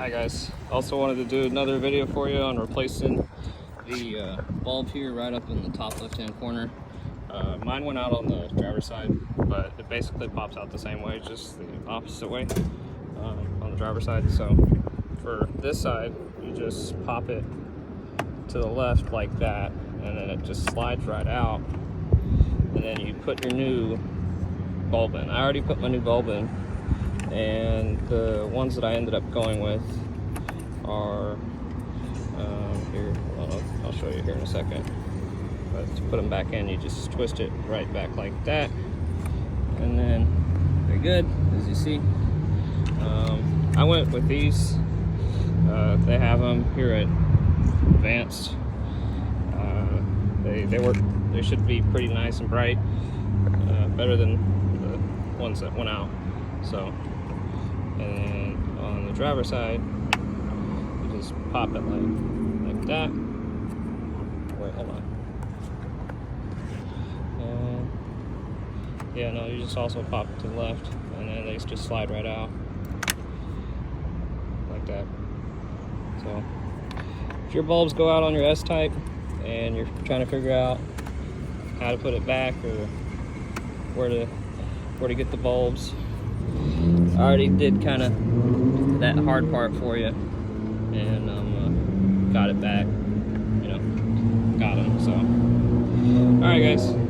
Hi guys, also wanted to do another video for you on replacing the bulb here right up in the top left hand corner. Mine went out on the driver's side, but it basically pops out the same way, just the opposite way on the driver's side. So for this side, you just pop it to the left like that, and then it just slides right out, and then you put your new bulb in. I already put my new bulb in, and the ones that I ended up going with are here. I'll show you here in a second. But to put them back in, you just twist it right back like that, and then they're good, as you see. I went with these. They have them here at Advanced. They work. They should be pretty nice and bright, better than the ones that went out. So, and then on the driver's side, you just pop it like that. Wait, hold on. Yeah, no, you just also pop it to the left, and then they just slide right out like that. So, if your bulbs go out on your S Type and you're trying to figure out how to put it back or where to get the bulbs, I already did kind of that hard part for you, and got it back, got them. So, all right guys.